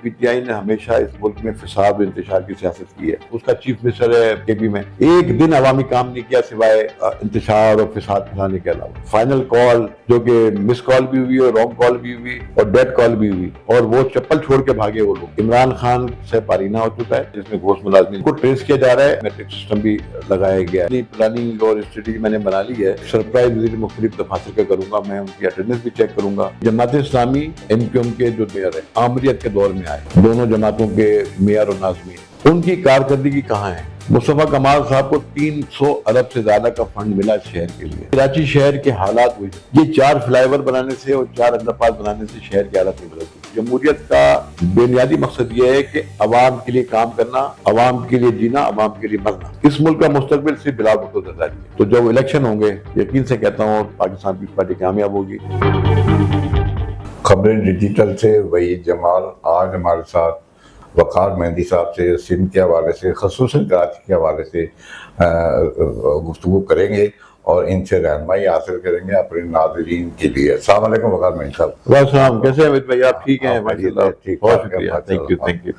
P T I نے ہمیشہ اس ملک میں فساد و انتشار کی سیاست کی ہے. اس کا چیف منسٹر ہے کے پی میں ایک دن عوامی کام نہیں کیا سوائے انتشار اور فساد پھیلانے کے علاوہ. فائنل کال جو کہ مس کال بھی ہوئی اور رانگ کال بھی ہوئی اور ڈیڈ کال بھی ہوئی اور وہ چپل چھوڑ کے بھاگے وہ لوگ. عمران خان سے پارینہ ہو چکا ہے جس میں گھوست ملازمین کو ٹریس کیا جا رہا ہے. میٹرک سسٹم بھی لگایا گیا ہے. پلاننگ اور اسٹریٹجی میں نے بنا لی ہے. سرپرائز وزٹ مختلف دفاتر کا کروں گا. میں ان کی اٹینڈنس بھی چیک کروں گا. Jamaat Islami M Q M کے جو میئر ہے آمریت کے دور میں آئے دونوں جماعتوں کے میئر اور ناظمین ان کی کارکردگی کہاں ہے. مصطفیٰ کمال صاحب کو 300 ارب سے زیادہ کا فنڈ ملا شہر کے لیے. کراچی شہر کے حالات ہوئے یہ 4 فلائی اوور بنانے سے اور 4 انڈر پاس بنانے سے شہر کے حالات نہیں بدلتے. جمہوریت کا بنیادی مقصد یہ ہے کہ عوام کے لیے کام کرنا, عوام کے لیے جینا, عوام کے لیے مرنا. اس ملک کا مستقبل صرف بلا بھٹو زرداری ہے. تو جب الیکشن ہوں گے یقین سے کہتا ہوں پاکستان پیپلز پارٹی کامیاب ہوگی. خبریں ڈیجیٹل سے وحید جمال آج ہمارے ساتھ وقار مہندی صاحب سے سندھ کے حوالے سے خصوصاً کراچی کے حوالے سے گفتگو کریں گے اور ان سے رہنمائی حاصل کریں گے اپنے ناظرین کے لیے. السلام علیکم وقار مہندی صاحب. وعلیکم السلام. کیسے ہیں امت بھائی؟ آپ ٹھیک ہیں؟ بہت شکریہ. Thank you.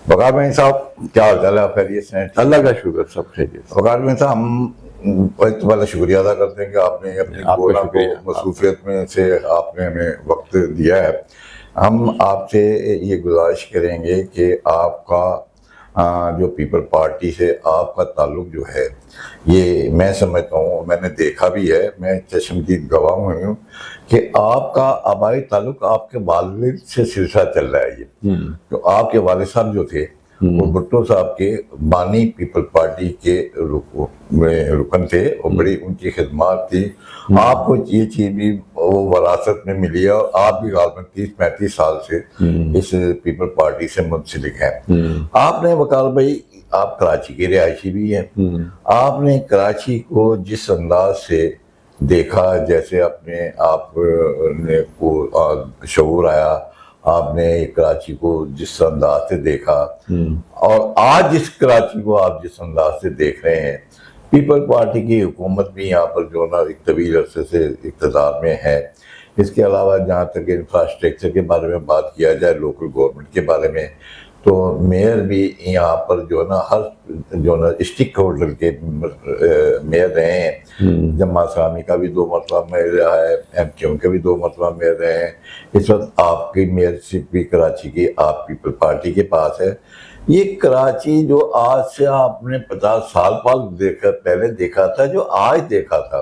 وقار مہندی صاحب کیا حال چال ہے؟ آپ خیریت سے ہیں؟ اللہ کا شکر سب خیریت. وقار مہندی صاحب ہم پہلے شکریہ ادا کرتے ہیں کہ آپ نے اپنی پروگرام کو مصروفیت میں سے آپ نے ہمیں وقت دیا ہے. ہم آپ سے یہ گزارش کریں گے کہ آپ کا جو پیپل پارٹی سے آپ کا تعلق جو ہے یہ میں سمجھتا ہوں, میں نے دیکھا بھی ہے, میں چشمدید گواہ ہوئی ہوں کہ آپ کا آبائی تعلق آپ کے والد سے سلسلہ چل رہا ہے. یہ تو آپ کے والد صاحب جو تھے وہ بھٹو صاحب کے بانی پیپل پارٹی کے رکن تھے اور بڑی ان کی خدمات تھی. آپ کو یہ چیز بھی وہ وراثت میں ملی ہے اور آپ بھی غالباً 30-35 سال سے اس پیپل پارٹی سے منسلک ہیں. آپ نے وقار بھائی آپ کراچی کے رہائشی بھی ہیں. آپ نے کراچی کو جس انداز سے دیکھا, جیسے اپنے آپ نے کو شعور آیا, آپ نے کراچی کو جس انداز سے دیکھا اور آج اس کراچی کو آپ جس انداز سے دیکھ رہے ہیں, پیپل پارٹی کی حکومت بھی یہاں پر جو نا ایک طویل عرصے سے اقتدار میں ہے. اس کے علاوہ جہاں تک انفراسٹرکچر کے بارے میں بات کیا جائے, لوکل گورنمنٹ کے بارے میں, تو میئر بھی یہاں پر جو نا ہر جو نا اسٹیک ہولڈر کے میئر رہے ہیں. جماعت اسلامی کا بھی 2 مرتبہ میئر رہا ہے, ایم کیو ایم کے بھی 2 مرتبہ میئر رہے ہیں. اس وقت آپ کی میئر شپ بھی کراچی کی آپ پیپل پارٹی کے پاس ہے. یہ کراچی جو آج سے آپ نے 50 سال پہلے دیکھا تھا, جو آج دیکھا تھا,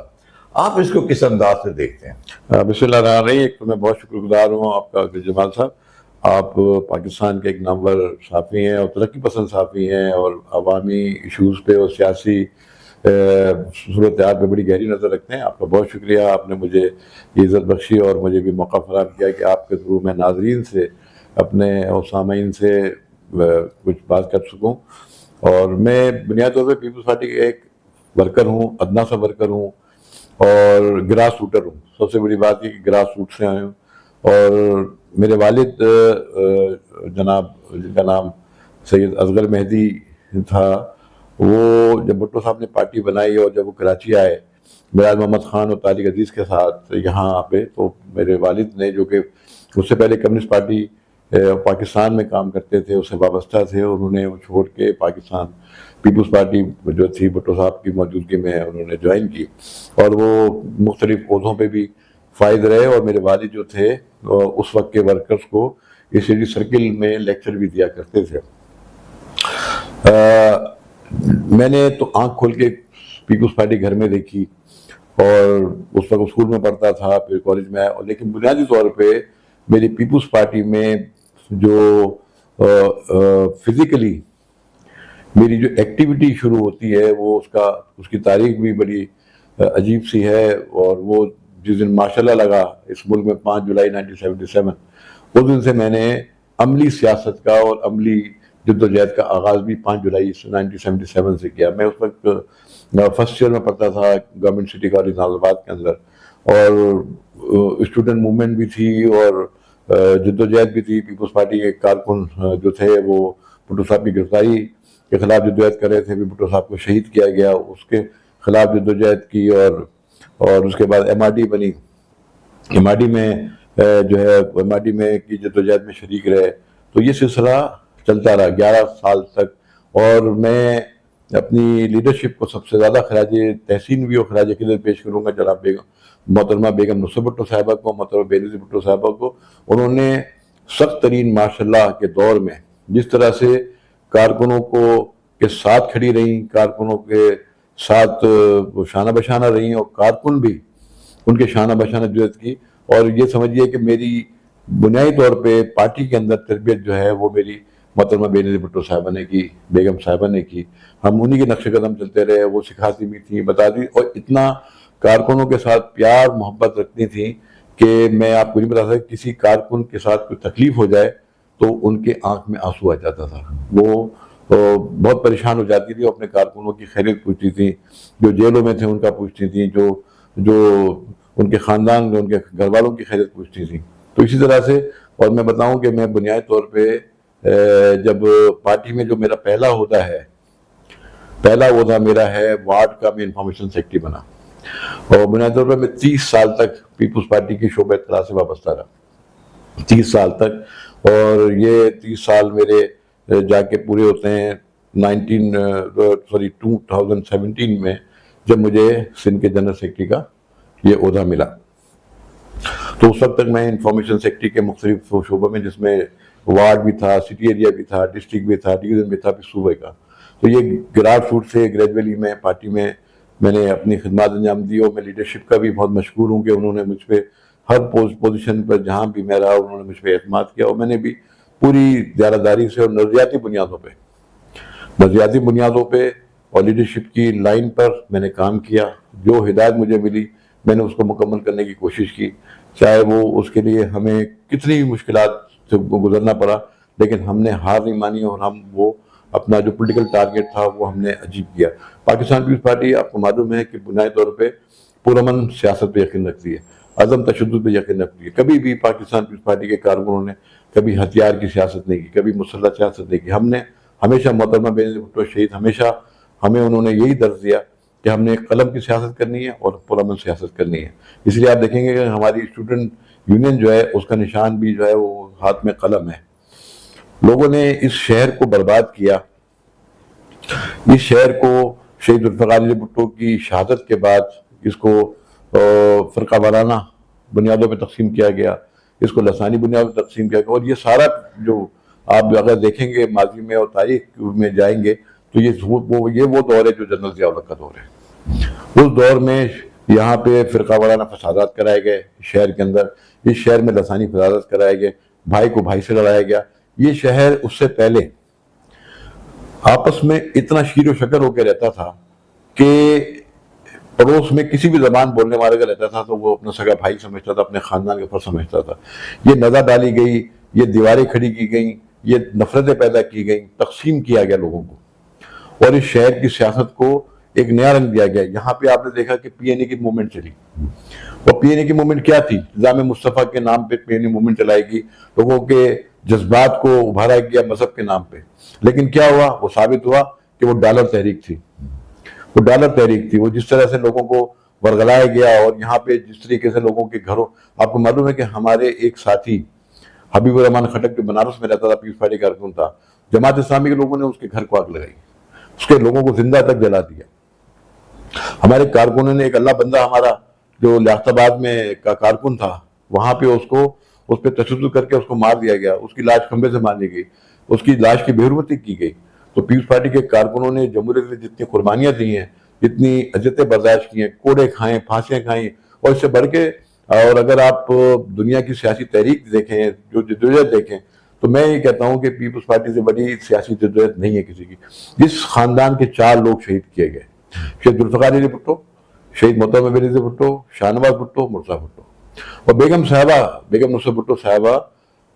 آپ اس کو کس انداز سے دیکھتے ہیں؟ بسم اللہ الرحمن الرحیم. ایک تو میں بہت شکر گزار ہوں آپ کا جمال صاحب. آپ پاکستان کے ایک نامور صحافی ہیں اور ترقی پسند صحافی ہیں اور عوامی ایشوز پہ اور سیاسی صورتحال پہ بڑی گہری نظر رکھتے ہیں. آپ کا بہت شکریہ. آپ نے مجھے یہ عزت بخشی اور مجھے بھی موقع فراہم کیا کہ آپ کے تھرو میں ناظرین سے اپنے اور سامعین سے کچھ بات کر سکوں. اور میں بنیادی طور پہ پیپلز پارٹی کا ایک ورکر ہوں, ادنا سا ورکر ہوں اور گراس روٹر ہوں. سب سے بڑی بات یہ کہ گراس روٹ سے آئے ہوں. اور میرے والد جناب جن کا نام سید اصغر مہدی تھا, وہ جب بھٹو صاحب نے پارٹی بنائی اور جب وہ کراچی آئے میراج محمد خان اور طارق عزیز کے ساتھ یہاں پہ, تو میرے والد نے جو کہ اس سے پہلے کمیونسٹ پارٹی پاکستان میں کام کرتے تھے, اس سے وابستہ تھے, انہوں نے وہ چھوڑ کے پاکستان پیپلز پارٹی جو تھی بھٹو صاحب کی موجودگی میں انہوں نے جوائن کی اور وہ مختلف عہدوں پہ بھی فائد رہے. اور میرے والد جو تھے اس وقت کے ورکرز کو اسٹڈی سرکل میں لیکچر بھی دیا کرتے تھے. میں نے تو آنکھ کھول کے پیپلز پارٹی گھر میں دیکھی اور اس وقت اسکول میں پڑھتا تھا, پھر کالج میں آیا. لیکن بنیادی طور پہ میری پیپلز پارٹی میں جو فزیکلی میری جو ایکٹیویٹی شروع ہوتی ہے وہ اس کی تاریخ بھی بڑی عجیب سی ہے. اور وہ جس دن ماشاءاللہ لگا اس ملک میں 5 جولائی 1977, اس دن سے میں نے عملی سیاست کا اور عملی جدوجہد کا آغاز بھی 5 جولائی 1977 سے کیا. میں اس وقت فرسٹ ایئر میں پڑھتا تھا گورنمنٹ سٹی کالج ناظر آباد کے اندر, اور اسٹوڈنٹ موومنٹ بھی تھی اور جدوجہد بھی تھی. پیپلز پارٹی کے کارکن جو تھے وہ بھٹو صاحب کی گرفتاری کے خلاف جدوجہد کر رہے تھے, بھٹو صاحب کو شہید کیا گیا, اس کے خلاف جدوجہد کی اور اس کے بعد ایم آر ڈی بنی. ایم آر ڈی میں جو ہے ایم آر ڈی میں کی جدوجہد میں شریک رہے تو یہ سلسلہ چلتا رہا 11 سال تک، اور میں اپنی لیڈرشپ کو سب سے زیادہ خراج تحسین بھی اور خراج عقیدت پیش کروں گا جناب محترمہ بیگم نصرت بھٹو صاحبہ کو، محترمہ بے نظیر بھٹو صاحبہ کو. انہوں نے سخت ترین ماشاء اللہ کے دور میں جس طرح سے کارکنوں کے ساتھ کھڑی رہیں، کارکنوں کے ساتھ شانہ بشانہ رہیں، اور کارکن بھی ان کے شانہ بشانہ جرت کی. اور یہ سمجھیے کہ میری بنیادی طور پہ پارٹی کے اندر تربیت جو ہے وہ میری محترمہ بے نظیر بھٹو صاحبہ نے کی، بیگم صاحبہ نے کی. ہم انہی کے نقش قدم چلتے رہے، وہ سکھاتی بھی تھیں، بتاتی، اور اتنا کارکنوں کے ساتھ پیار محبت رکھتی تھیں کہ میں آپ کو نہیں بتا سکتا، کسی کارکن کے ساتھ کوئی تکلیف ہو جائے تو ان کے آنکھ میں آنسو آ جاتا تھا. وہ بہت پریشان ہو جاتی تھی، اپنے کارکنوں کی خیریت پوچھتی تھیں، جو جیلوں میں تھے ان کا پوچھتی تھیں، جو ان کے خاندان ان کے گھر والوں کی خیریت پوچھتی تھیں. تو اسی طرح سے، اور میں بتاؤں کہ میں بنیادی طور پہ جب پارٹی میں جو میرا پہلا عہدہ میرا ہے وارڈ کا، میں انفارمیشن سیکرٹری بنا، اور بنیادی طور پر میں 30 سال تک پیپلز پارٹی کی شعبہ اطلاع سے وابستہ رہا، 30 سال تک. اور یہ 30 سال میرے جا کے پورے ہوتے ہیں 2017 میں، جب مجھے سندھ کے جنرل سیکرٹری کا یہ عہدہ ملا. تو اس وقت تک میں انفارمیشن سیکرٹری کے مختلف شعبوں میں، جس میں وارڈ بھی تھا، سٹی ایریا بھی تھا، ڈسٹرکٹ بھی تھا، ڈویژن بھی تھا، پھر صوبے کا. تو یہ گراس روٹ سے گریجولی میں پارٹی میں نے اپنی خدمات انجام دی، اور میں لیڈرشپ کا بھی بہت مشکور ہوں کہ انہوں نے مجھ پہ ہر پوزیشن پر جہاں بھی میں رہا انہوں نے مجھ پہ اعتماد کیا، اور میں نے بھی پوری دیانتداری سے اور نظریاتی بنیادوں پہ اور لیڈرشپ کی لائن پر میں نے کام کیا. جو ہدایت مجھے ملی میں نے اس کو مکمل کرنے کی کوشش کی، چاہے وہ اس کے لیے ہمیں کتنی بھی مشکلات سے گزرنا پڑا، لیکن ہم نے ہار نہیں مانی، اور ہم وہ اپنا جو پولیٹیکل ٹارگیٹ تھا وہ ہم نے اچیو کیا. پاکستان پیپلز پارٹی آپ کو معلوم ہے کہ بنیادی طور پہ پرامن سیاست پہ یقین رکھتی ہے، عدم تشدد پہ یقین رکھتی ہے. کبھی بھی پاکستان پیپلز پارٹی کے کارکنوں نے کبھی ہتھیار کی سیاست نہیں کی، کبھی مسلح سیاست نہیں کی. ہم نے ہمیشہ محترمہ بے نظیر بھٹو شہید ہمیشہ ہمیں انہوں نے یہی درس دیا کہ ہم نے قلم کی سیاست کرنی ہے اور پرامن سیاست کرنی ہے. اس لیے آپ دیکھیں گے کہ ہماری اسٹوڈنٹ یونین جو ہے اس کا نشان بھی جو ہے وہ ہاتھ میں قلم ہے. لوگوں نے اس شہر کو برباد کیا، اس شہر کو شہید ذوالفقار علی بھٹو کی شہادت کے بعد اس کو فرقہ وارانہ بنیادوں پہ تقسیم کیا گیا، اس کو لسانی بنیادوں پہ تقسیم کیا گیا. اور یہ سارا جو آپ اگر دیکھیں گے ماضی میں اور تاریخ میں جائیں گے تو یہ وہ دور ہے جو جنرل ضیاء الحق کا دور ہے. اس دور میں یہاں پہ فرقہ وارانہ فسادات کرائے گئے شہر کے اندر، اس شہر میں لسانی فسادات کرائے گئے، بھائی کو بھائی سے لڑایا گیا. یہ شہر اس سے پہلے آپس میں اتنا شیر و شکر ہو کے رہتا تھا کہ پڑوس میں کسی بھی زبان بولنے والے کا رہتا تھا تو وہ اپنا سگا بھائی سمجھتا تھا، اپنے خاندان کے فرد سمجھتا تھا. یہ نظر ڈالی گئی، یہ دیواریں کھڑی کی گئیں، یہ نفرتیں پیدا کی گئیں، تقسیم کیا گیا لوگوں کو، اور اس شہر کی سیاست کو ایک نیا رنگ دیا گیا. یہاں پہ آپ نے دیکھا کہ پی این اے کی موومنٹ چلی، اور پی این اے کی موومنٹ کیا تھی؟ نظام مصطفیٰ کے نام پہ پی این اے موومنٹ چلائی گئی، لوگوں کے جذبات کو ابھارا گیا مذہب کے نام پہ. لیکن کیا ہوا؟ وہ ثابت ہوا کہ وہ ڈالر تحریک تھی، وہ جس طرح سے لوگوں کو ورگلایا گیا، اور یہاں پہ جس طریقے سے لوگوں کے گھروں، آپ کو معلوم ہے کہ ہمارے ایک ساتھی حبیب الرحمان خٹک جو بنارس میں رہتا تھا، پیپلز پارٹی کارکن تھا، جماعت اسلامی کے لوگوں نے اس کے گھر کو آگ لگائی، اس کے لوگوں کو زندہ تک جلا دیا. ہمارے کارکنوں نے، ایک اللہ بندہ ہمارا جو لیاقت آباد میں کا کارکن تھا، وہاں پہ اس پہ تشدد کر کے اس کو مار دیا گیا، اس کی لاش کھمبے سے مار دی گئی، اس کی لاش کی بے حرمتی کی گئی. تو پیپلز پارٹی کے کارکنوں نے جمہوریت کے لیے جتنی قربانیاں دی ہیں، جتنی اذیتیں برداشت کی ہیں، کوڑے کھائیں، پھانسیاں کھائیں، اور اس سے بڑھ کے، اور اگر آپ دنیا کی سیاسی تحریک دیکھیں، جو جدوجہد دیکھیں، تو میں یہ کہتا ہوں کہ پیپلز پارٹی سے بڑی سیاسی جدوجہد نہیں ہے کسی کی. جس خاندان کے 4 لوگ شہید کیے گئے، شہید ذوالفقار علی بھٹو، شہید محترمہ بے نظیر بھٹو، شاہ نواز بھٹو، مرتضیٰ بھٹو، اور بیگم نصرت بھٹو صاحبہ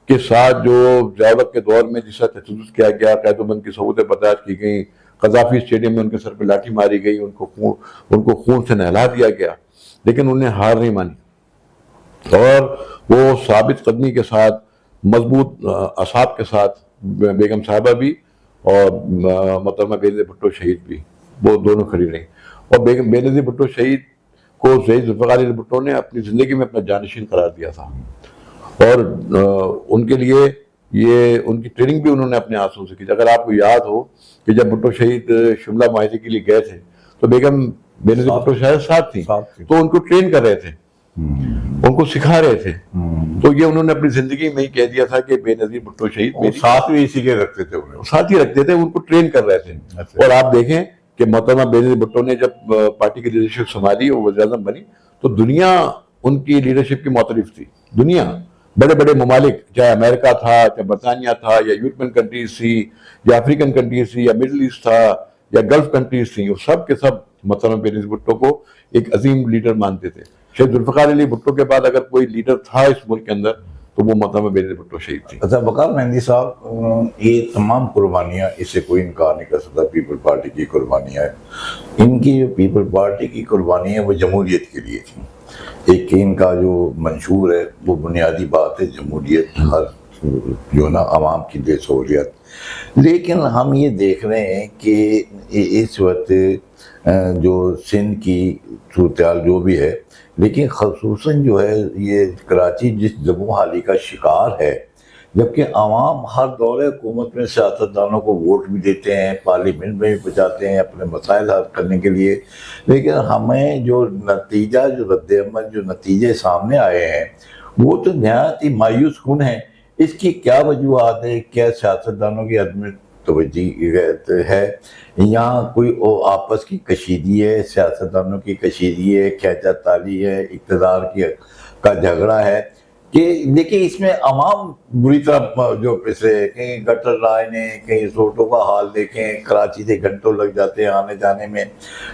کے ساتھ جو ضیاء کے دور میں جس طرح تشدد کیا گیا، قید و بند کی سہولتیں برداشت کی گئیں، قذافی اسٹیڈیم میں ان کے سر پہ لاٹھی ماری گئی، ان کو خون سے نہلا دیا گیا، لیکن انہیں ہار نہیں مانی، اور وہ ثابت قدمی کے ساتھ، مضبوط اعصاب کے ساتھ، بیگم صاحبہ بھی اور محترمہ بے نظیر بھٹو شہید بھی، وہ دونوں کھڑی رہیں. اور بیگم بے نظیر بھٹو شہید کو شہید ذوالفقار علی بھٹو نے اپنی زندگی میں اپنا جانشین قرار دیا تھا، اور ان کے لیے یہ ان کی ٹریننگ بھی انہوں نے اپنے ہاتھوں سے کی. اگر آپ کو یاد ہو کہ جب بھٹو شہید شملہ معاہدے کے لیے گئے تھے تو بیگم بینظیر بھٹو شاید ساتھ تھیں, تو ان کو ٹرین کر رہے تھے, ان کو سکھا رہے تھے. تو یہ انہوں نے اپنی زندگی میں ہی کہہ دیا تھا کہ بے نظیر بھٹو شہید ساتھ بھی اسی کے رکھتے تھے, ساتھ ہی رکھتے تھے, ان کو ٹرین کر رہے تھے. اور آپ دیکھیں کہ محترمہ بے نظیر بھٹو نے جب پارٹی کی لیڈرشپ سنبھالی اور وزیر اعظم بنی تو دنیا ان کی لیڈرشپ کی معترف تھی. دنیا بڑے بڑے ممالک, چاہے امریکہ تھا, چاہے برطانیہ تھا, یا یورپین کنٹریز تھی, یا افریقن کنٹریز تھی, یا مڈل ایسٹ تھا, یا گلف کنٹریز تھیں, وہ سب کے سب محترمہ بے نظیر بھٹو کو ایک عظیم لیڈر مانتے تھے. شہید ذوالفقار علی بھٹو کے بعد اگر کوئی لیڈر تھا اس ملک کے اندر تو وہ محترمہ بے نظیر بھٹو شہید تھی. اچھا وقار مہندی صاحب, یہ تمام قربانیاں, اس سے کوئی انکار نہیں کر سکتا, پیپل پارٹی کی قربانیاں ہیں. ان کی جو پیپل پارٹی کی قربانیاں وہ جمہوریت کے لیے تھیں. ایک ان کا جو منشور ہے وہ بنیادی بات ہے جمہوریت, ہر جو نا عوام کی بے سہولیت. لیکن ہم یہ دیکھ رہے ہیں کہ اس وقت جو سندھ کی صورتحال جو بھی ہے, لیکن خصوصاً جو ہے یہ کراچی جس زبوں حالی کا شکار ہے, جبکہ عوام ہر دور حکومت میں سیاستدانوں کو ووٹ بھی دیتے ہیں, پارلیمنٹ میں بھی پہنچاتے ہیں اپنے مسائل حل کرنے کے لیے, لیکن ہمیں جو نتیجہ, جو رد عمل, جو نتیجے سامنے آئے ہیں وہ تو نہایت ہی مایوس کن ہیں. اس کی کیا وجوہات ہے؟ کیا سیاستدانوں کی عدم توجہ ہے, یہاں کوئی آپس کی کشیدگی ہے, سیاستدانوں کی کشیدگی ہے, کھینچا تالی ہے, اقتدار کا جھگڑا ہے کہ دیکھیں اس میں عوام بری طرح جو پسے, کہیں گٹر لائنیں, کہیں روڈوں کا حال دیکھیں, کراچی سے گھنٹوں لگ جاتے ہیں آنے جانے میں.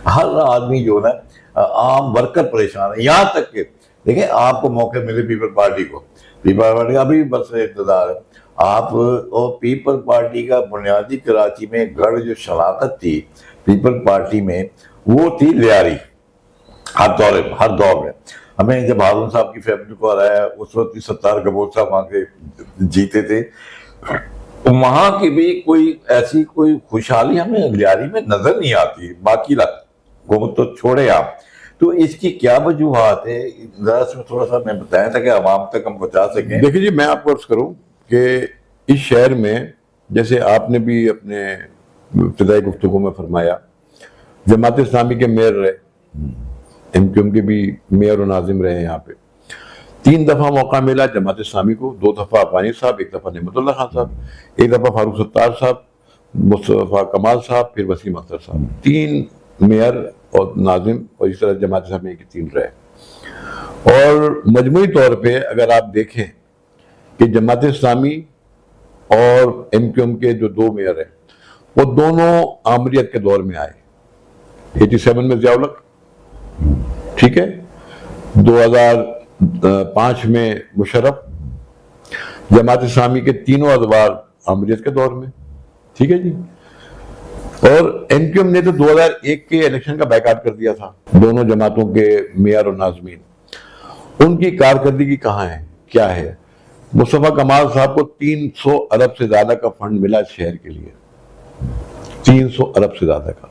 ہر آدمی جو ہے عام ورکر پریشان ہے. یہاں تک کہ دیکھیں آپ کو موقع ملے پیپل پارٹی کو, پیپل پارٹی کا بھی بس اقتدار ہے, آپ اور پیپل پارٹی کا بنیادی کراچی میں گڑھ جو شناخت تھی پیپل پارٹی میں وہ تھی لیاری. ہر دور میں ہمیں جب ہارون صاحب کی فیملی کو ہرایا اس وقت بھی ستار کپور صاحب وہاں کے جیتے تھے, وہاں کی بھی کوئی ایسی کوئی خوشحالی ہمیں لیاری میں نظر نہیں آتی. باقی حکومت تو چھوڑے آپ, تو اس کی کیا وجوہات ہے ذرا سے تھوڑا سا میں بتایا تھا کہ عوام تک ہم پہنچا سکیں. دیکھیں جی, میں آپ کو عرض کروں کہ اس شہر میں جیسے آپ نے بھی اپنے ابتدائی گفتگو میں فرمایا, جماعت اسلامی کے میئر رہے, ایم کیو ایم کے بھی میئر و ناظم رہے یہاں پہ. 3 دفعہ موقع ملا جماعت اسلامی کو, 2 دفعہ افغانی صاحب, 1 دفعہ نعمت اللہ خان صاحب, 1 دفعہ فاروق ستار صاحب, مصطفیٰ کمال صاحب, پھر وسیم اختر صاحب. 3 میئر اور ناظم, اور اس طرح جماعت اسلامی کے 3 رہے. اور مجموعی طور پہ اگر آپ دیکھیں کہ جماعت اسلامی اور ایم کیو ایم کے جو 2 میئر ہیں وہ دونوں آمریت کے دور میں آئے. 87 میں ضیاء الحق, ٹھیک ہے, 2005 میں مشرف, جماعت اسلامی کے تینوں ادوار آمریت کے دور میں, ٹھیک ہے جی. اور ایم کیو ایم نے تو 2001 کے الیکشن کا بائیکاٹ کر دیا تھا. دونوں جماعتوں کے میئر اور ناظمین, ان کی کارکردگی کہاں ہے, کیا ہے؟ مصطفیٰ کمال صاحب کو 300 ارب سے زیادہ کا فنڈ ملا اس شہر کے لیے, 300 ارب سے زیادہ کا,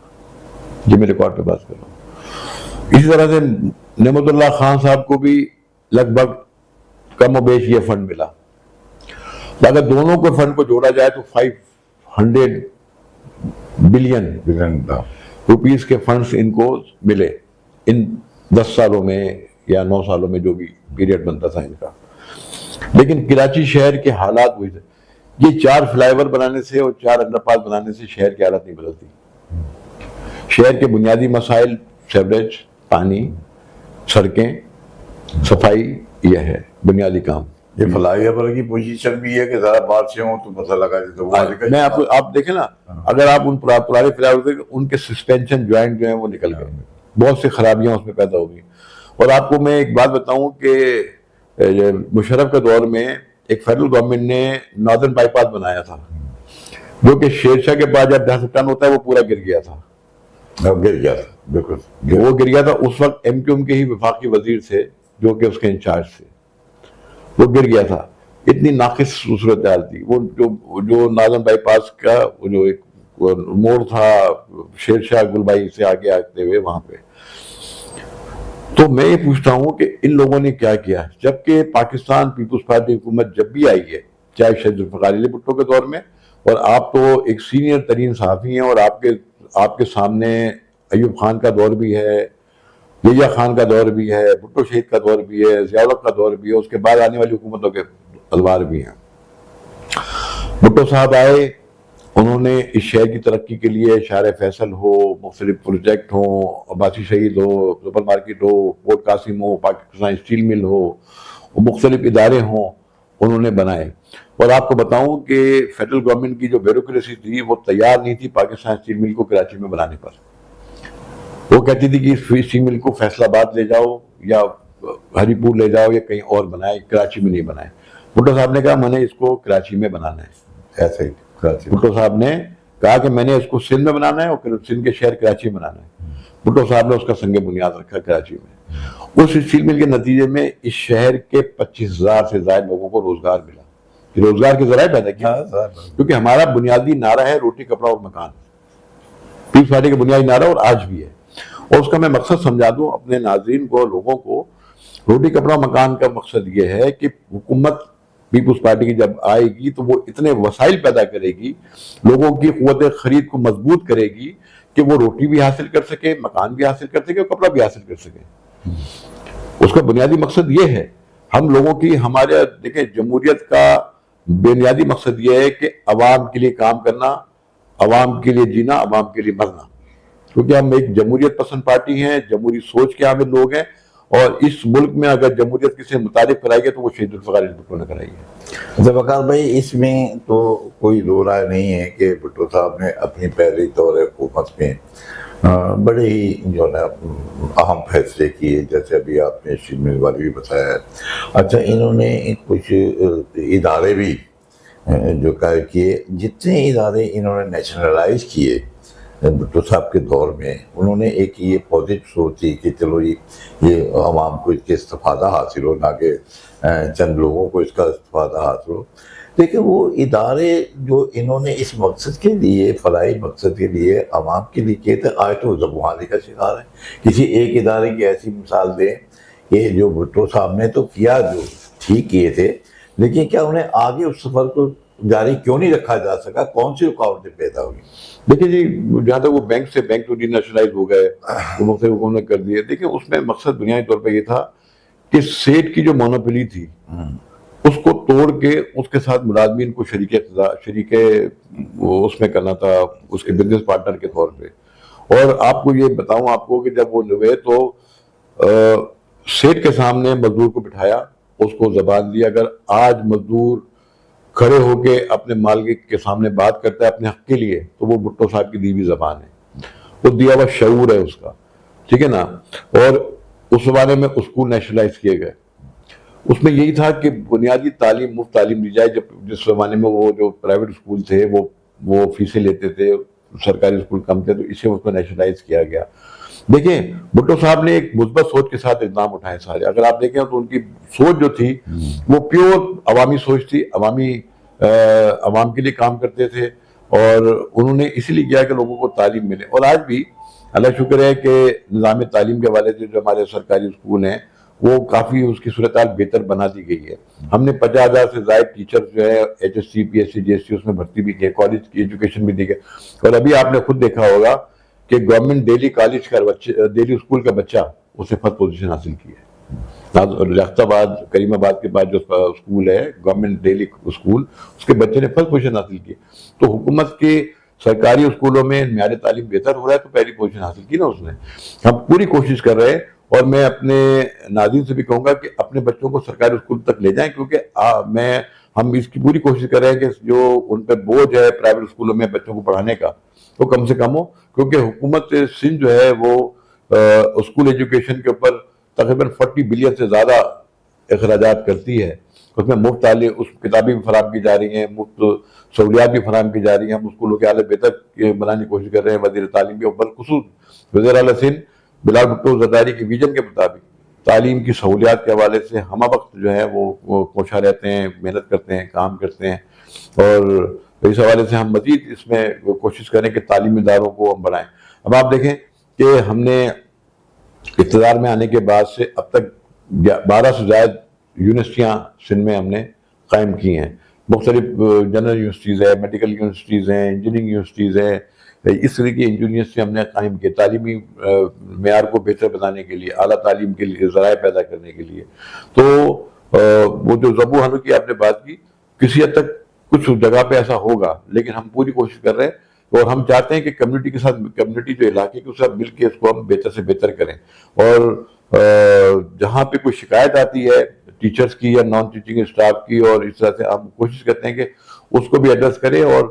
یہ میں ریکارڈ پہ بات کر رہا ہوں. اسی طرح سے نعمت اللہ خان صاحب کو بھی لگ بھگ کم و بیش یہ فنڈ ملا. اگر دونوں کو فنڈ کو جوڑا جائے تو 500 بلین روپیز کے فنڈز ان کو ملے ان 10 سالوں میں یا 9 سالوں میں جو بھی پیریڈ بنتا تھا ان کا. لیکن کراچی شہر کے حالات وہی تھے. یہ 4 فلائی اوور بنانے سے اور 4 انڈر پاس بنانے سے شہر کی حالت نہیں بدلتی. شہر کے بنیادی مسائل, سیوریج, پانی, سڑکیں, صفائی, یہ ہے بنیادی کام. یہ فلائی اوور کی پوزیشن بھی ہے کہ ذرا بارشیں ہوں تو مسئلہ لگا دیتے. میں آپ دیکھیں نا, اگر آپ ان پرانے فلائی اوور دیکھیں, ان کے سسپینشن جوائنٹ جو ہیں وہ نکل گئے, بہت سی خرابیاں اس میں پیدا ہو گئی. اور آپ کو میں ایک بات بتاؤں کہ مشرف کے دور میں ایک فیڈرل گورنمنٹ نے ناردرن بائی پاس بنایا تھا جو کہ شیرشاہ کے بعد جب 10 ٹن ہوتا ہے وہ پورا گر گیا تھا. بالکل وہ گر گیا تھا. اس وقت ایم کیو ایم کے ہی وفاقی وزیر تھے جو کہ اس کے انچارج تھے, وہ گر گیا تھا. اتنی ناقص صورتحال تھی. وہ جو ناردرن بائی پاس کا جو ایک موڑ تھا شیرشاہ گلبائی سے آگے آتے ہوئے وہاں پہ. تو میں یہ پوچھتا ہوں کہ ان لوگوں نے کیا کیا, جبکہ پاکستان پیپلز پارٹی حکومت جب بھی آئی ہے چاہے شہید ذوالفقار علی بھٹو کے دور میں، اور آپ تو ایک سینئر ترین صحافی ہیں، اور آپ کے سامنے ایوب خان کا دور بھی ہے، یحییٰ خان کا دور بھی ہے، بھٹو شہید کا دور بھی ہے، ضیاء الحق کا دور بھی ہے، اس کے بعد آنے والی حکومتوں کے ادوار بھی ہیں۔ بھٹو صاحب آئے، انہوں نے اس شہر کی ترقی کے لیے شارع فیصل ہو، مختلف پروجیکٹ ہوں، عباسی شہید ہو، سپر مارکیٹ ہو، پورٹ قاسم ہو، پاکستان اسٹیل مل ہو، مختلف ادارے ہوں، انہوں نے بنائے۔ اور آپ کو بتاؤں کہ فیڈرل گورنمنٹ کی جو بیوروکریسی تھی وہ تیار نہیں تھی پاکستان اسٹیل مل کو کراچی میں بنانے پر۔ وہ کہتی تھی کہ اس اسٹیل مل کو فیصل آباد لے جاؤ یا ہری پور لے جاؤ یا کہیں اور بنائے، کراچی میں نہیں بنائے۔ بھٹو صاحب نے کہا میں نے اس کو کراچی میں بنانا ہے۔ ایسے ہی کراچی بھٹو صاحب نے کہا کہ میں نے اس کو سندھ میں بنانا ہے اور سندھ کے شہر کراچی میں بنانا ہے۔ بھٹو صاحب نے اس کا سنگ بنیاد رکھا کراچی میں۔ اس اسٹیل مل کے نتیجے میں اس شہر کے 25,000 سے زائد لوگوں کو روزگار ملا، کہ روزگار کے ذرائع پیدا کیا، کیونکہ ہمارا بنیادی نعرہ ہے روٹی کپڑا اور مکان، پیپلز پارٹی کا بنیادی نعرہ اور آج بھی ہے۔ اور اس کا میں مقصد سمجھا دوں اپنے ناظرین کو، لوگوں کو، روٹی کپڑا مکان کا مقصد یہ ہے کہ حکومت پیپلز پارٹی کی جب آئے گی تو وہ اتنے وسائل پیدا کرے گی، لوگوں کی قوت خرید کو مضبوط کرے گی کہ وہ روٹی بھی حاصل کر سکے، مکان بھی حاصل کر سکے اور کپڑا بھی حاصل کر سکے۔ اس کا بنیادی مقصد یہ ہے۔ ہم لوگوں کی، ہمارے دیکھیں جمہوریت کا بنیادی مقصد یہ ہے کہ عوام کے لیے کام کرنا، عوام کے لیے جینا، عوام کے لیے مرنا، کیونکہ ہم ایک جمہوریت پسند پارٹی ہیں، جمہوری سوچ کے حامل لوگ ہیں، اور اس ملک میں اگر جمہوریت کسی متعارف کرائی ہے تو وہ شہید ذوالفقار علی بھٹو نے کرائی ہے۔ ذوالفقار بھائی، اس میں تو کوئی دو رائے نہیں ہے کہ بھٹو صاحب نے اپنی پہلی دور حکومت میں بڑے ہی جو ہے اہم فیصلے کیے، جیسے ابھی آپ نے اسٹیل مل والی بھی بتایا ہے۔ اچھا، انہوں نے کچھ ادارے بھی جو قائم کیے، جتنے ادارے انہوں نے نیشنلائز کیے بھٹو صاحب کے دور میں، انہوں نے ایک یہ پازیٹو سوچ تھی کہ چلو یہ عوام کو اس کے استفادہ حاصل ہو، نہ کہ چند لوگوں کو اس کا استفادہ حاصل ہو۔ لیکن وہ ادارے جو انہوں نے اس مقصد کے لیے، فلاحی مقصد کے لیے، عوام کے لیے کیے تھے، آج تو زبانی کا شکار ہے۔ کسی ایک ادارے کی ایسی مثال دیں کہ جو بھٹو صاحب نے تو کیا، جو ٹھیک کیے تھے، لیکن کیا انہیں آگے اس سفر کو جاری کیوں نہیں رکھا جا سکا؟ کون سی رکاوٹیں پیدا ہوئی؟ دیکھیں جی، جہاں تک وہ بینک سے بینک تو ڈی نیشنلائز ہو گئے، وہ مختلف حکومت نے کر دیے۔ دیکھیں اس میں مقصد بنیادی طور پہ یہ تھا کہ سیٹ کی جو مونوپلی تھی اس کو توڑ کے اس کے ساتھ ملازمین کو شریک اس میں کرنا تھا، اس کے بزنس پارٹنر کے طور پہ۔ اور آپ کو یہ بتاؤں آپ کو کہ جب وہ ہوئے تو سیٹ کے سامنے مزدور کو بٹھایا، اس کو زبان دی۔ اگر آج مزدور کھڑے ہو کے اپنے مالک کے سامنے بات کرتا ہے اپنے حق کے لیے تو وہ بھٹو صاحب کی دی ہوئی زبان ہے، وہ دیا ہوا شعور ہے اس کا، ٹھیک ہے نا۔ اور اس زمانے میں اسکول نیشنلائز کیے گئے، اس میں یہی تھا کہ بنیادی تعلیم مفت تعلیم دی جائے۔ جس زمانے میں وہ جو پرائیویٹ اسکول تھے وہ فیسیں لیتے تھے، سرکاری اسکول کم تھے، تو اسے اس کو نیشنلائز کیا گیا۔ دیکھیں بھٹو صاحب نے ایک مثبت سوچ کے ساتھ اقدام اٹھائے سارے۔ اگر آپ دیکھیں تو ان کی سوچ جو تھی وہ پیور عوامی سوچ تھی، عوام کے لیے کام کرتے تھے، اور انہوں نے اسی لیے کیا کہ لوگوں کو تعلیم ملے۔ اور آج بھی اللہ شکر ہے کہ نظام تعلیم کے حوالے سے جو ہمارے سرکاری اسکول ہیں وہ کافی اس کی صورتحال بہتر بنا دی گئی ہے۔ ہم نے 50,000 سے زائد ٹیچر جو ہے HSC PSC GST اس میں بھرتی بھی کی، کالج کی ایجوکیشن بھی دی گئی۔ اور ابھی آپ نے خود دیکھا ہوگا کہ گورنمنٹ ڈیلی کالج کا ڈیلی اسکول کا بچہ اسے فرسٹ پوزیشن حاصل کی ہے۔ ریاست آباد کریم آباد کے بعد جو اسکول ہے گورنمنٹ ڈیلی اسکول، اس کے بچے نے فرسٹ پوزیشن حاصل کی۔ تو حکومت کے سرکاری اسکولوں میں معیار تعلیم بہتر ہو رہا ہے تو پہلی پوزیشن حاصل کی نا اس نے۔ ہم پوری کوشش کر رہے ہیں، اور میں اپنے ناظرین سے بھی کہوں گا کہ اپنے بچوں کو سرکاری اسکول تک لے جائیں، کیونکہ ہم اس کی پوری کوشش کر رہے ہیں کہ جو ان پہ بوجھ ہے پرائیویٹ اسکولوں میں بچوں کو پڑھانے کا وہ کم سے کم ہو، کیونکہ حکومت سندھ جو ہے وہ اسکول ایجوکیشن کے اوپر تقریباً 40 بلین سے زیادہ اخراجات کرتی ہے۔ اس میں مفت تعلیم، اس کتابیں بھی فراہم کی جا رہی ہیں، مفت سہولیات بھی فراہم کی جا رہی ہیں۔ ہم اسکولوں کے حالت بہتر بنانے کی کوشش کر رہے ہیں۔ وزیر تعلیم بھی، بالخصوص وزیر اعلیٰ سندھ بلال بھٹو زرداری کی ویژن کے مطابق تعلیم کی سہولیات کے حوالے سے ہمہ وقت جو ہے وہ کوشاں رہتے ہیں، محنت کرتے ہیں، کام کرتے ہیں، اور اس حوالے سے ہم مزید اس میں کوشش کریں کہ تعلیمی اداروں کو ہم بڑھائیں۔ اب آپ دیکھیں کہ ہم نے اقتدار میں آنے کے بعد سے اب تک 12 سے زائد یونیورسٹیاں سندھ میں ہم نے قائم کی ہیں۔ مختلف جنرل یونیورسٹیز ہیں، میڈیکل یونیورسٹیز ہیں، انجینئرنگ یونیورسٹیز ہیں، اس طرح کی یونیورسٹی ہم نے قائم کی تعلیمی معیار کو بہتر بنانے کے لیے، اعلیٰ تعلیم کے لیے ذرائع پیدا کرنے کے لیے. تو وہ جو ضبو حنو کی آپ نے بات کی، کسی حد تک کچھ جگہ پہ ایسا ہوگا، لیکن ہم پوری کوشش کر رہے ہیں اور ہم چاہتے ہیں کہ کمیونٹی کے ساتھ، کمیونٹی جو علاقے کے ساتھ مل کے اس کو ہم بہتر سے بہتر کریں. اور جہاں پہ کوئی شکایت آتی ہے ٹیچرز کی یا نان ٹیچنگ اسٹاف کی، اور اس طرح سے ہم کوشش کرتے ہیں کہ اس کو بھی ایڈریس کریں اور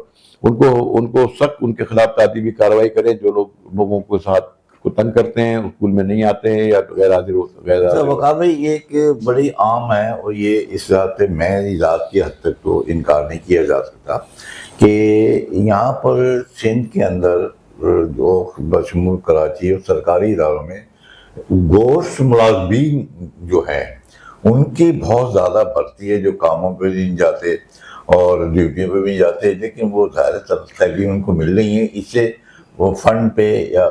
ان کو سخت ان کے خلاف تعدیبی کارروائی کریں جو لوگوں کے ساتھ کو تنگ کرتے ہیں، اسکول میں نہیں آتے ہیں یا غیر حاضر وقار بھائی یہ ایک بڑی عام ہے، اور یہ اس ذات پہ میں ذات کی حد تک تو انکار نہیں کیا جا سکتا کہ یہاں پر سندھ کے اندر جو بشمول کراچی اور سرکاری اداروں میں گوشت ملازمین جو ہیں ان کی بہت زیادہ بڑھتی ہے، جو کاموں پہ نہیں جاتے اور ڈیوٹیوں پہ بھی جاتے، لیکن وہ ظاہر سیلری ان کو مل رہی ہے، اس سے وہ فنڈ پہ یا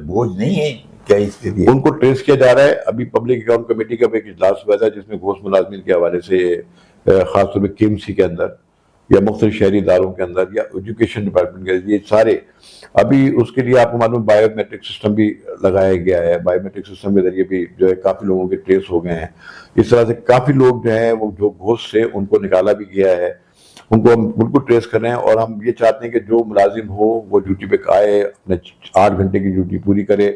بوجھ نہیں ہے کیا اس کے لیے؟ ان کو ٹریس کیا جا رہا ہے. ابھی پبلک اکاؤنٹ کمیٹی کا ایک اجلاس ہوا تھا جس میں گوشت ملازمین کے حوالے سے خاص طور پہ KMC کے اندر یا مختلف شہری اداروں کے اندر یا ایجوکیشن ڈپارٹمنٹ کے، یہ سارے ابھی اس کے لیے آپ کو معلوم بایو میٹرک سسٹم بھی لگایا گیا ہے. بایو میٹرک سسٹم کے ذریعے بھی جو ہے کافی لوگوں کے ٹریس ہو گئے ہیں. اس طرح سے کافی لوگ جو ہیں وہ جو گوشت سے ان کو نکالا بھی گیا ہے، ان کو ہم بالکل ٹریس کر رہے ہیں. اور ہم یہ چاہتے ہیں کہ جو ملازم ہو وہ ڈیوٹی پہ آئے، اپنے 8 گھنٹے کی ڈیوٹی پوری کرے،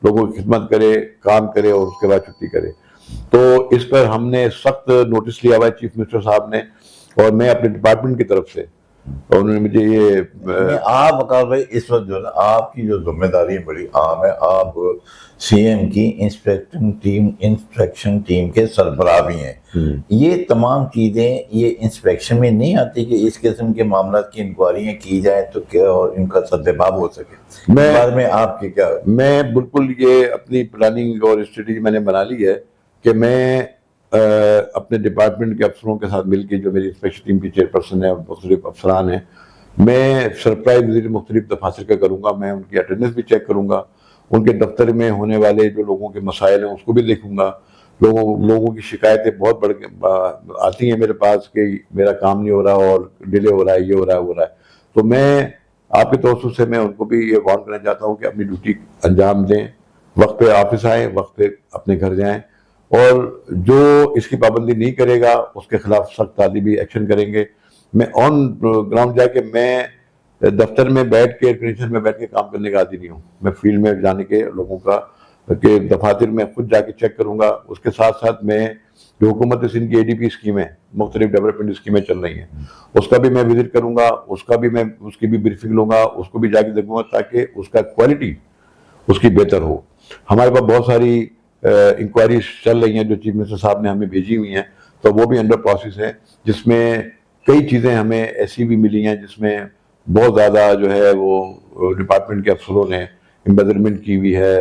لوگوں کی خدمت کرے، کام کرے اور اس کے بعد چھٹی کرے. تو اس پر ہم نے سخت نوٹس لیا ہوا ہے چیف منسٹر صاحب نے، اور میں اپنے ڈپارٹمنٹ کی طرف سے، اور انہوں نے مجھے یہ آپ وقار بھائی اس وقت جو ہے نا آپ کی جو ذمہ داری بڑی عام ہے، آپ CM کی انسپیکشن ٹیم کے سربراہ بھی ہیں. یہ تمام چیزیں یہ انسپیکشن میں نہیں آتی کہ اس قسم کے معاملات کی انکوائریاں کی جائیں تو کیا اور ان کا سدباب ہو سکے؟ اس بارے میں آپ کی کیا؟ میں بالکل یہ اپنی پلاننگ اور اسٹریٹجی میں نے بنا لی ہے کہ میں اپنے ڈپارٹمنٹ کے افسروں کے ساتھ مل کے، جو میری انسپیکشن ٹیم کی چیئرپرسن ہے اور مختلف افسران ہیں، میں سرپرائز وزٹ مختلف دفاتر کا کروں گا. میں ان کی اٹینڈنس بھی چیک کروں گا، ان کے دفتر میں ہونے والے جو لوگوں کے مسائل ہیں اس کو بھی دیکھوں گا. لوگوں کی شکایتیں بہت بڑھ کے آتی ہیں میرے پاس کہ میرا کام نہیں ہو رہا اور ڈیلے ہو رہا ہے، یہ ہو رہا ہے، وہ ہو رہا ہے. تو میں آپ کے توسط سے میں ان کو بھی یہ وارن کرنا چاہتا ہوں کہ اپنی ڈیوٹی انجام دیں، وقت پہ آفس آئیں، وقت پہ اپنے گھر جائیں، اور جو اس کی پابندی نہیں کرے گا اس کے خلاف سخت تعدیبی ایکشن کریں گے. میں آن گراؤنڈ جا کے، میں دفتر میں بیٹھ کے ایئر کنڈیشن میں بیٹھ کے کام کرنے کا عادی نہیں ہوں. میں فیلڈ میں جانے کے لوگوں کا کہ دفاتر میں خود جا کے چیک کروں گا. اس کے ساتھ ساتھ میں جو حکومت سندھ کی ADP اسکیمیں، مختلف ڈیولپمنٹ اسکیمیں چل رہی ہیں، اس کا بھی میں وزٹ کروں گا، اس کی بھی بریفنگ لوں گا، اس کو بھی جا کے دیکھوں گا تاکہ اس کا کوالٹی اس کی بہتر ہو. ہمارے پاس بہت ساری انکوائریز چل رہی ہیں جو چیف منسٹر صاحب نے ہمیں بھیجی ہوئی ہیں، تو وہ بھی انڈر پروسیس ہے، جس میں کئی چیزیں ہمیں ایسی بھی ملی ہیں جس میں بہت زیادہ جو ہے وہ ڈپارٹمنٹ کے افسروں نے امبیزلمنٹ کی ہوئی ہے،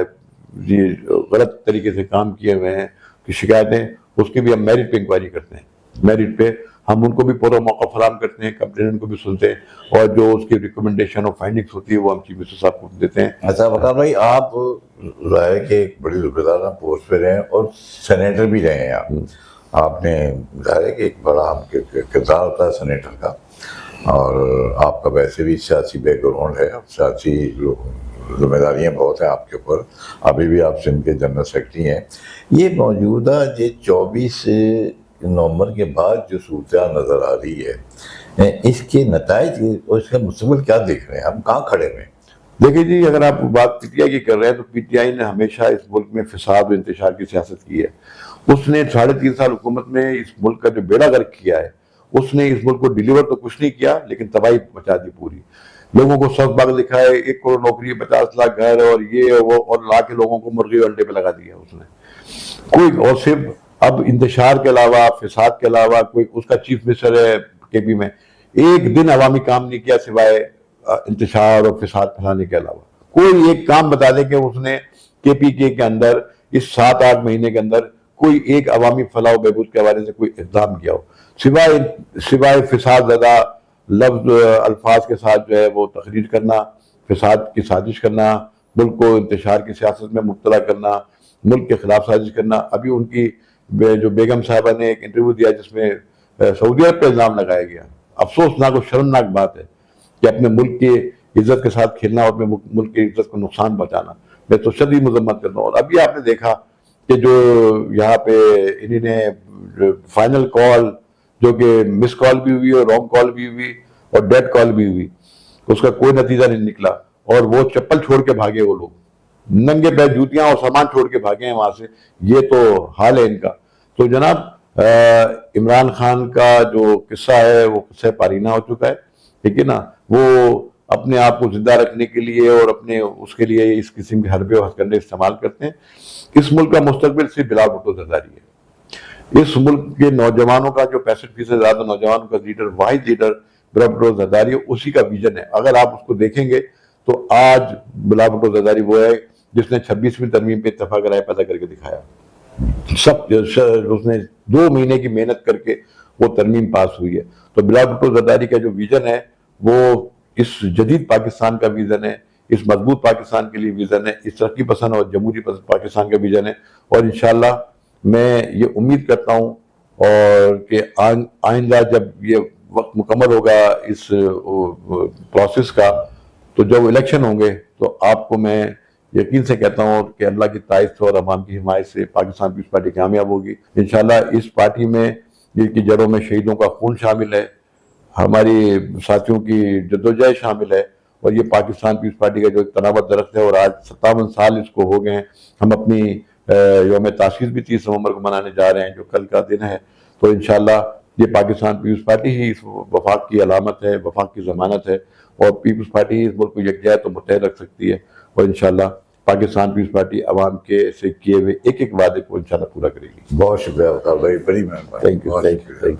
یہ غلط طریقے سے کام کیے ہوئے ہیں کہ شکایتیں، اس کی بھی ہم میرٹ پہ انکوائری کرتے ہیں. میرٹ پہ ہم ان کو بھی پورا موقع فراہم کرتے ہیں، کمپلینٹ کو بھی سنتے ہیں، اور جو اس کی ریکمنڈیشن اور فائنڈنگس ہوتی ہے وہ ہم چیف منسٹر صاحب کو دیتے ہیں. اچھا وقار بھائی، آپ ظاہر کہ ایک بڑی ذمہ دار پوسٹ پہ رہے ہیں اور سینیٹر بھی رہے ہیں. آپ نے ظاہر ہے کہ ایک بڑا کردار ہوتا ہے سینیٹر کا، اور آپ کا ویسے بھی سیاسی بیک گراؤنڈ ہے، سیاسی ذمہ داریاں بہت ہیں آپ کے اوپر. ابھی بھی آپ سندھ کے جنرل سیکرٹری ہیں. یہ موجودہ یہ 24 نومبر کے بعد جو صورتحال نظر آ رہی ہے، اس کے نتائج اور اس کا مستقبل کیا دیکھ رہے ہیں؟ ہم کہاں کھڑے ہوئے ہیں؟ دیکھیں جی، اگر آپ بات PTI کی کر رہے ہیں تو PTI نے ہمیشہ اس ملک میں فساد و انتشار کی سیاست کی ہے. اس نے 3.5 سال حکومت میں اس ملک کا جو بیڑا غرق کیا ہے، اس نے اس ملک کو ڈیلیور تو کچھ نہیں کیا لیکن تباہی مچا دی پوری. لوگوں کو سب باغ دکھائے، 1 کروڑ نوکری، 50 لاکھ گھر، اور یہ وہ، اور لا کے لوگوں کو مرغی اور انڈے پہ لگا دیا اس نے. کوئی اور صرف اب انتشار کے علاوہ، فساد کے علاوہ، کوئی اس کا چیف منسٹر ہے KP میں، ایک دن عوامی کام نہیں کیا سوائے انتشار اور فساد پھیلانے کے علاوہ. کوئی ایک کام بتا دیں کہ اس نے KPK کے اندر اس 7-8 مہینے کے اندر کوئی ایک عوامی فلاح و بہبود کے حوالے سے کوئی اقدام کیا ہو، سوائے فساد زدہ لفظ الفاظ کے ساتھ جو ہے وہ تقریر کرنا، فساد کی سازش کرنا، ملک کو انتشار کی سیاست میں مبتلا کرنا، ملک کے خلاف سازش کرنا. ابھی ان کی جو بیگم صاحبہ نے ایک انٹرویو دیا جس میں سعودی عرب پہ الزام لگایا گیا. افسوسناک اور شرمناک بات ہے کہ اپنے ملک کی عزت کے ساتھ کھیلنا اور اپنے ملک کی عزت کو نقصان پہنچانا. میں تو شدید مذمت کرتا ہوں. اور ابھی آپ نے دیکھا کہ جو یہاں پہ انہی نے فائنل کال جو کہ مس کال بھی ہوئی اور رانگ کال بھی ہوئی اور ڈیڈ کال بھی ہوئی, اس کا کوئی نتیجہ نہیں نکلا, اور وہ چپل چھوڑ کے بھاگے, وہ لوگ ننگے پیر جوتیاں اور سامان چھوڑ کے بھاگے ہیں وہاں سے. یہ تو حال ہے ان کا. تو جناب عمران خان کا جو قصہ ہے وہ قصہ پارینہ ہو چکا ہے, ٹھیک ہے نا. وہ اپنے آپ کو زندہ رکھنے کے لیے اور اپنے اس کے لیے اس قسم کے حربے اور ہتھکنڈے استعمال کرتے ہیں. اس ملک کا مستقبل صرف بلال بھٹو زرداری ہے. اس ملک کے نوجوانوں کا جو 65% زیادہ نوجوانوں کا لیڈر, واحد لیڈر بلال بھٹو زرداری ہے, اسی کا ویژن ہے. اگر آپ اس کو دیکھیں گے تو آج بلال بھٹو زرداری وہ ہے جس نے 26ویں ترمیم پہ اتفاق رائے پیدا کر کے دکھایا. اس نے 2 مہینے کی محنت کر کے وہ ترمیم پاس ہوئی ہے. تو بلال بھٹو زرداری کا جو ویژن ہے وہ اس جدید پاکستان کا ویژن ہے, اس مضبوط پاکستان کے لیے ویژن ہے, اس ترقی پسند اور جمہوری پسند پاکستان کا ویژن ہے. اور انشاءاللہ میں یہ امید کرتا ہوں اور کہ آئندہ جب یہ وقت مکمل ہوگا اس پروسیس کا, تو جب الیکشن ہوں گے تو آپ کو میں یقین سے کہتا ہوں کہ اللہ کی تائید سے اور عوام کی حمایت سے پاکستان پیپلز پارٹی کامیاب ہوگی انشاءاللہ. اس پارٹی میں جن کی جڑوں میں شہیدوں کا خون شامل ہے, ہماری ساتھیوں کی جدوجہد شامل ہے, اور یہ پاکستان پیپلز پارٹی کا جو ایک تناور درخت ہے, اور آج 57 سال اس کو ہو گئے ہیں. ہم اپنی یوم تاسیس بھی 30 نومبر کو منانے جا رہے ہیں جو کل کا دن ہے. تو انشاءاللہ یہ پاکستان پیپلز پارٹی ہی اس وفاق کی علامت ہے, وفاق کی ضمانت ہے, اور پیپلز پارٹی ہی اس ملک کو یکجہت اور متحد رکھ سکتی ہے. اور انشاءاللہ پاکستان پیپلز پارٹی عوام کے سے کیے ہوئے ایک ایک وعدے کو انشاءاللہ پورا کرے گی. بہت شکریہ بھائی, بڑی مہربانی. Thank you.